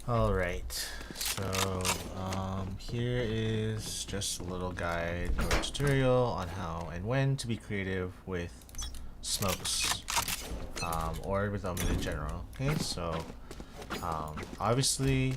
Alright, so here is just a little guide or tutorial on how and when to be creative with smokes, or with omen in general. Okay, so obviously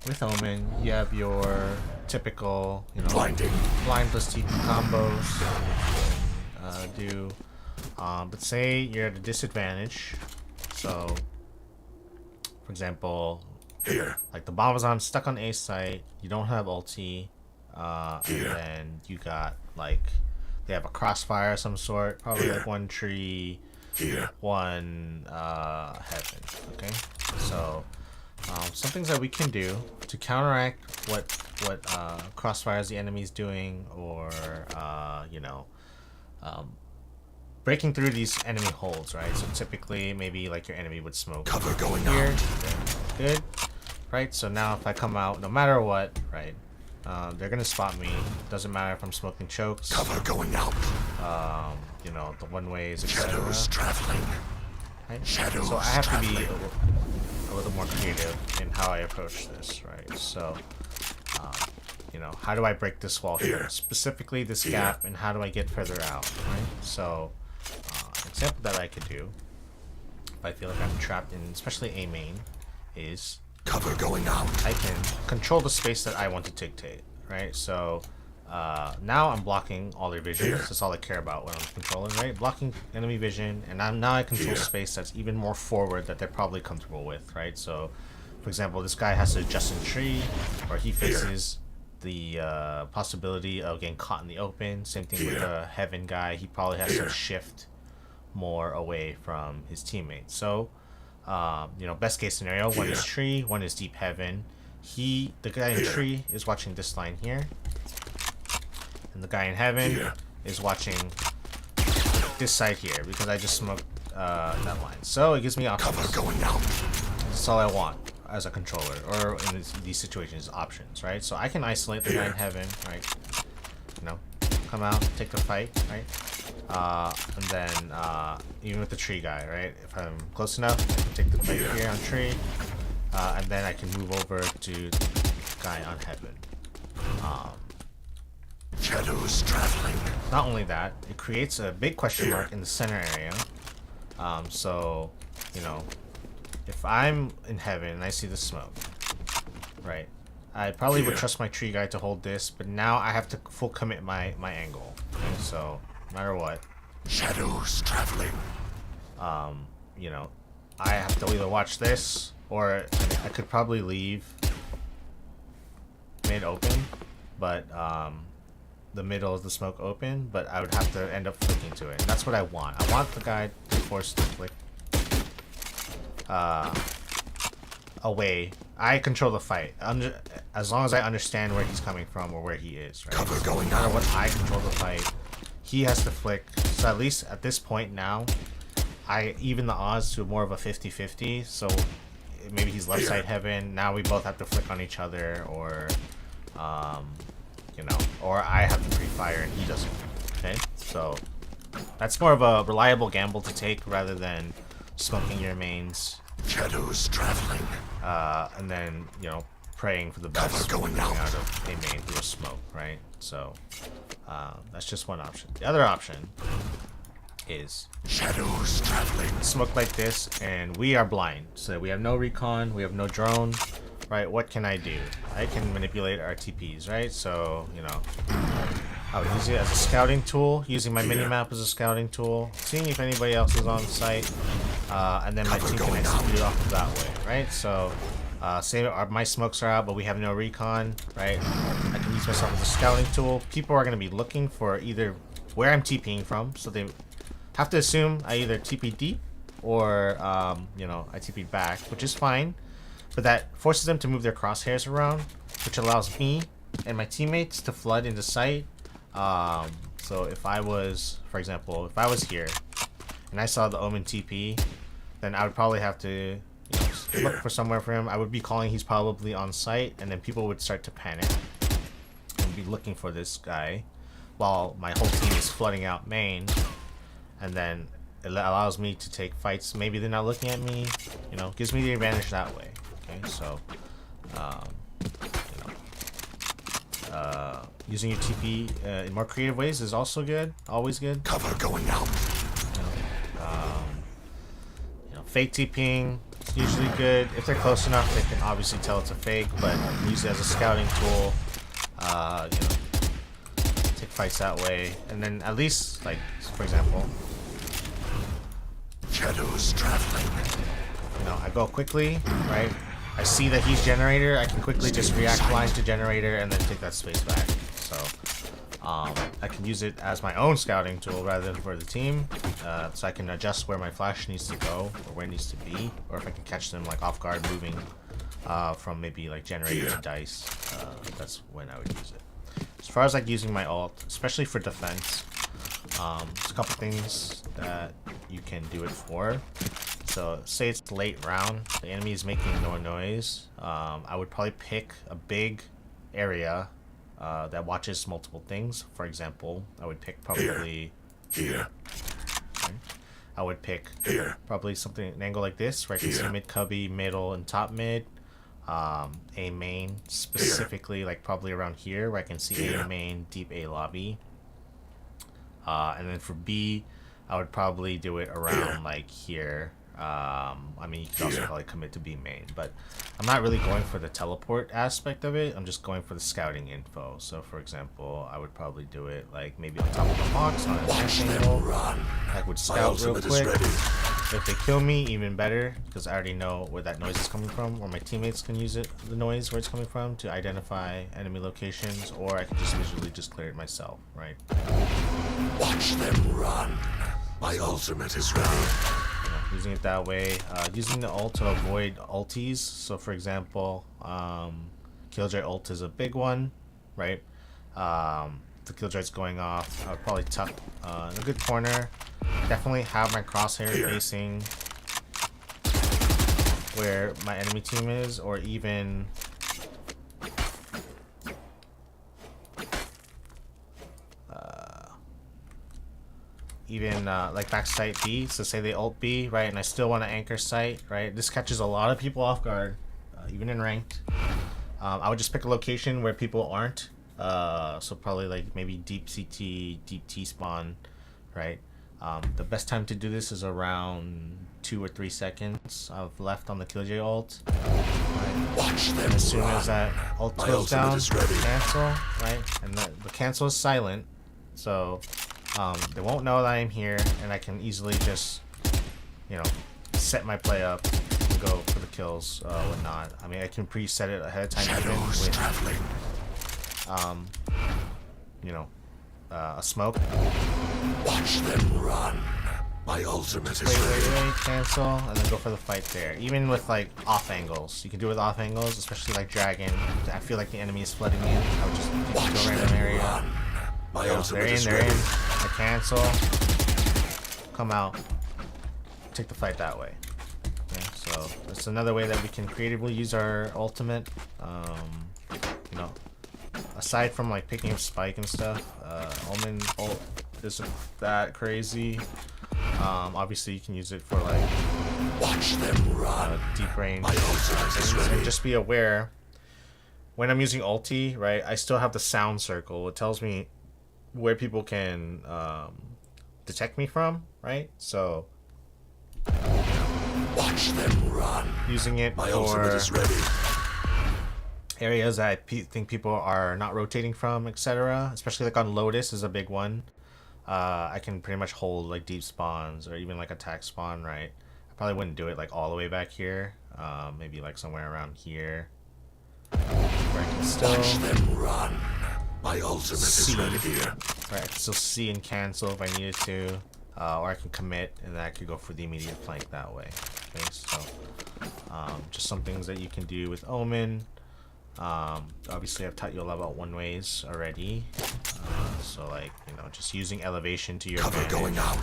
with omen you have your typical, Blinding. blind plus TP combos that you can do, but say you're at a disadvantage. So for example, Here. like the bomb is on stuck on A site, you don't have ulti, and then you got like they have a crossfire of some sort, probably like one tree, one heaven. Okay, so some things that we can do to counteract what crossfires the enemy's doing, or breaking through these enemy holds, right? So typically, maybe like your enemy would smoke Cover going here. out. Good, right? So now if I come out, no matter what, right, they're gonna spot me. Doesn't matter if I'm smoking chokes. Cover going out. The one ways, Shadows etc. traveling. Right? Shadows So I have to be traveling. a little more creative in how I approach this, right? So, how do I break this wall here? Specifically this gap, and how do I get further out, right? So, an example that I could do, if I feel like I'm trapped in, especially A main, is Cover going out. I can control the space that I want to dictate, right? So, now I'm blocking all their vision. That's all I care about when I'm controlling, right? Blocking enemy vision, and now I control space that's even more forward that they're probably comfortable with, right? So, for example, this guy has to adjust in tree, or he faces the possibility of getting caught in the open. Same thing with the heaven guy. He probably has to shift more away from his teammates. So, best case scenario, one is tree, one is deep heaven. The guy in tree is watching this line here, and the guy in heaven is watching this side here, because I just smoked that line. So it gives me options. Cover going out. That's all I want as a controller, or in these situations, options, right? So I can isolate the guy in heaven, right? Come out, take the fight, right? And then even with the tree guy, right? If I'm close enough, I can take the fight here on tree, and then I can move over to the guy on heaven. Shadows traveling. Not only that, it creates a big question mark in the center area. So, if I'm in heaven and I see the smoke, right? I probably would trust my tree guy to hold this, but now I have to full commit my angle. Okay? So, no matter what, Shadows traveling. I have to either watch this, or I could probably leave mid open, but the middle of the smoke open, but I would have to end up flicking to it. And that's what I want. I want the guy to force the flick away. I control the fight. As long as I understand where he's coming from or where he is, right? Cover going No matter out. what, I control the fight. He has to flick. So at least at this point now, I even the odds to more of a 50-50. So maybe he's left side heaven. Now we both have to flick on each other, or or I have to pre-fire and he doesn't. Okay, so that's more of a reliable gamble to take rather than smoking your mains, Shadows traveling. and then praying for the best Cover going coming out. out of a main through a smoke, right? So that's just one option. The other option is Shadows traveling. smoke like this, and we are blind, so we have no recon, we have no drone, right? What can I do? I can manipulate our TPs, right? So I would use it as a scouting tool, using my minimap as a scouting tool, seeing if anybody else is on site, and then my team can execute off that way, right? So say my smokes are out, but we have no recon, right? I can use myself as a scouting tool. People are going to be looking for either where I'm TPing from, so they have to assume I either TP deep or I TP back, which is fine, but that forces them to move their crosshairs around, which allows me and my teammates to flood into sight. So if I was, for example, if I was here and I saw the omen TP, then I would probably have to look for somewhere for him. I would be calling he's probably on site, and then people would start to panic and be looking for this guy while my whole team is flooding out main, and then it allows me to take fights. Maybe they're not looking at me, gives me the advantage that way. Okay, So, using your TP in more creative ways is also good. Always good. Cover going out. Fake TPing is usually good. If they're close enough, they can obviously tell it's a fake, but use it as a scouting tool. Take fights that way, and then at least, like, for example, Shadows traveling. I go quickly, right? I see that he's generator. I can quickly just react blind to generator and then take that space back. So I can use it as my own scouting tool rather than for the team. So I can adjust where my flash needs to go or where it needs to be, or if I can catch them like off guard moving from maybe like generator to dice. That's when I would use it. As far as like using my ult, especially for defense, there's a couple things that you can do it for. So say it's late round, the enemy is making no noise. I would probably pick a big area that watches multiple things. For example, I would pick probably Here. Okay. I would pick Here. probably something an angle like this, where I can see mid cubby, middle, and top mid. A main specifically, like probably around here, where I can see A main, deep A lobby. And then for B, I would probably do it around like here. I mean, you could also probably commit to B main, but I'm not really going for the teleport aspect of it. I'm just going for the scouting info. So, for example, I would probably do it like maybe on top of the box on a nice angle. I would scout real quick. If they kill me, even better, because I already know where that noise is coming from, or my teammates can use it, the noise where it's coming from, to identify enemy locations, or I can just visually just clear it myself, right? Watch them run. My ultimate is ready. Using it that way, using the ult to avoid ulties. So for example, Killjoy ult is a big one, right? The Killjoy's going off. I would probably tuck in a good corner. Definitely have my crosshair facing where my enemy team is, or even like back site B. So say they ult B, right, and I still want to anchor site, right? This catches a lot of people off guard, even in ranked. I would just pick a location where people aren't. So probably like maybe deep CT, deep T spawn, right? The best time to do this is around 2 or 3 seconds of left on the Killjoy ult. Right? And as soon as that ult goes down, cancel, right? And the cancel is silent, so they won't know that I'm here, and I can easily just, set my play up and go for the kills, whatnot. I mean, I can preset it ahead of time even with, a smoke. Watch them run. My ultimate is ready. Cancel, and then go for the fight there. Even with like off angles, you can do it with off angles, especially like dragon. I feel like the enemy is flooding in. I would just go to a random area. My ultimate They're in, is they're ready. in. I cancel. Come out. Take the fight that way. Okay, so that's another way that we can creatively use our ultimate. Aside from like picking up spike and stuff, Omen ult isn't that crazy. Obviously you can use it for like Watch them run. deep range My ultimate is things. ready. And just be aware when I'm using ulti, right? I still have the sound circle. It tells me where people can detect me from, right? So Watch them run. using it My ultimate for is ready. areas that I think people are not rotating from, etc. Especially like on Lotus is a big one. I can pretty much hold like deep spawns or even like attack spawn, right? I probably wouldn't do it like all the way back here. Maybe like somewhere around here, where I can still Watch them run. My ultimate is ready here. right, I can still see and cancel if I needed to, or I can commit and then I could go for the immediate flank that way. Okay, so just some things that you can do with Omen. Obviously I've taught you a lot about one ways already, so like just using elevation to your Cover advantage, going out.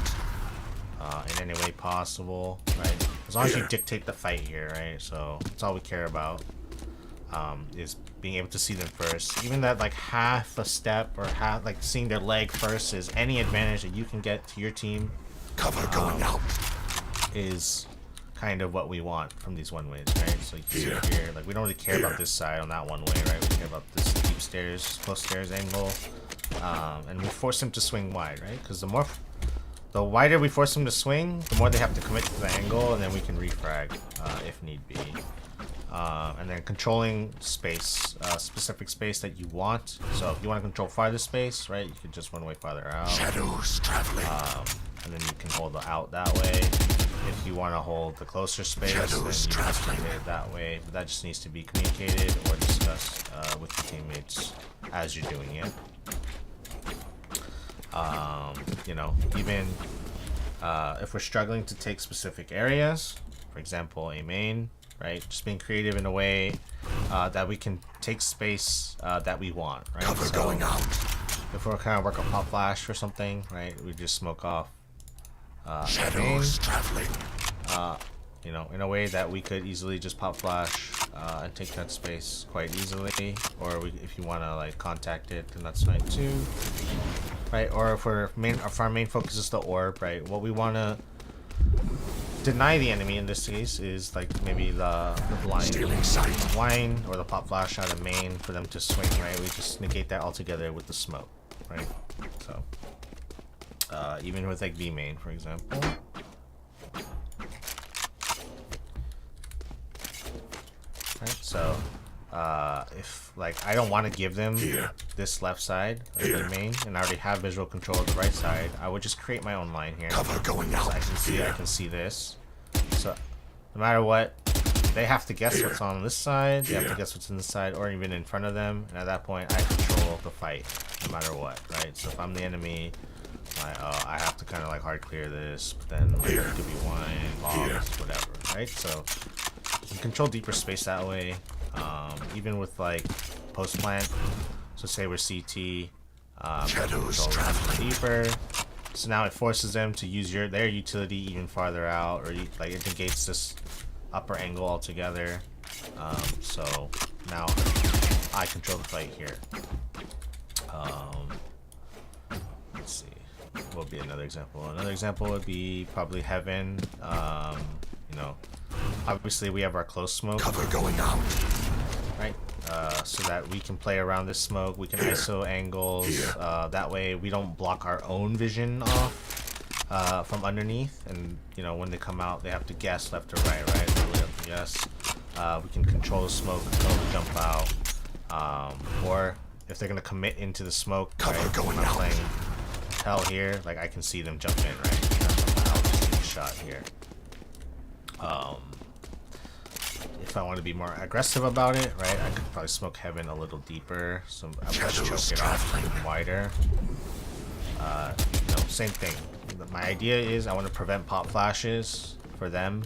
in any way possible, right? As long as you dictate the fight here, right? So that's all we care about, is being able to see them first. Even that like half a step or half, like seeing their leg first, is any advantage that you can get to your team Cover going out. is kind of what we want from these one ways, right? So you can see here, like we don't really care about this side on that one way, right? We care about this deep stairs, close stairs angle, and we force them to swing wide, right? Because the wider we force them to swing, the more they have to commit to the angle, and then we can refrag if need be. And then controlling space, specific space that you want. So if you want to control farther space, right, you can just one way farther out. Shadows traveling. And then you can hold the out that way. If you want to hold the closer space, then you just can hit it that way. But that just needs to be communicated or discussed with your teammates as you're doing it. You know, even if we're struggling to take specific areas, for example, a main, right? Just being creative in a way that we can take space that we want, right? Cover so going out. if we're kind of work a pop flash or something, right? We just smoke off Shadows traveling. you know, in a way that we could easily just pop flash and take that space quite easily. Or if you want to like contact it, then that's fine too, right? Or if our main focus is the orb, right? What we want to deny the enemy in this case is like maybe the blind or the pop flash out of main for them to swing, right? We just negate that altogether with the smoke, right? So even with like V main, for example. Right, so if like I don't want to give them this left side of the main, and I already have visual control of the right side, I would just create my own line here. Cover going out. So I can see this. So no matter what, they have to guess what's on this side. They have to guess what's in this side, or even in front of them. And at that point, I control the fight, no matter what, right? So if I'm the enemy, I have to kind of like hard clear this, but then like, it could be one, bombs, whatever, right? So you can control deeper space that way. Even with like post plant. So say we're CT, Shadows traveling. deeper. So now it forces them to use their utility even farther out, or like it negates this upper angle altogether. So now I control the fight here. Let's see. What would be another example? Another example would be probably Heaven. You know, obviously we have our close smoke. Cover going out. Right? So that we can play around this smoke. We can ISO angles. That way we don't block our own vision off from underneath. And you know, when they come out, they have to guess left or right, right? So we have to guess. We can control the smoke, control the jump out. Or if they're gonna commit into the smoke, Cover right? going I'm out. playing hell here, like I can see them jump in, right? I'll just take a shot here. If I want to be more aggressive about it, right, I could probably smoke Heaven a little deeper, so I would choke it off even wider. You know, same thing. My idea is I want to prevent pop flashes for them.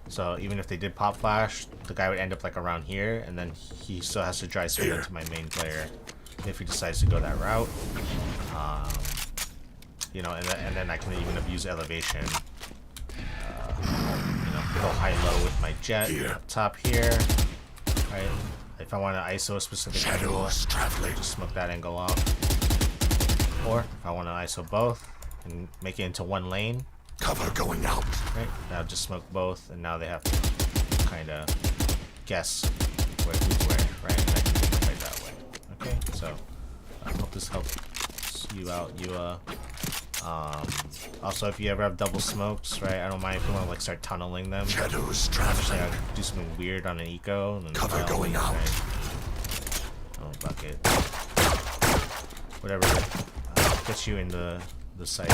So even if they did pop flash, the guy would end up like around here, and then he still has to dry swing into my main player if he decides to go that route. You know, and then I can even abuse elevation. Go high-low with my jet up top here, right? If I want to ISO a specific angle, just smoke that angle off. Or if I want to ISO both and make it into one lane, Cover going out. right? Now just smoke both, and now they have to kind of guess who's where, right? And I can take the fight that way. Okay, so I hope this helps you out, Yua. Also, if you ever have double smokes, right, I don't mind if you want to like start tunneling them. Shadows Actually, traveling. do something weird on an eco. And then Cover going out. Right? Oh, bucket. Whatever gets you in the site.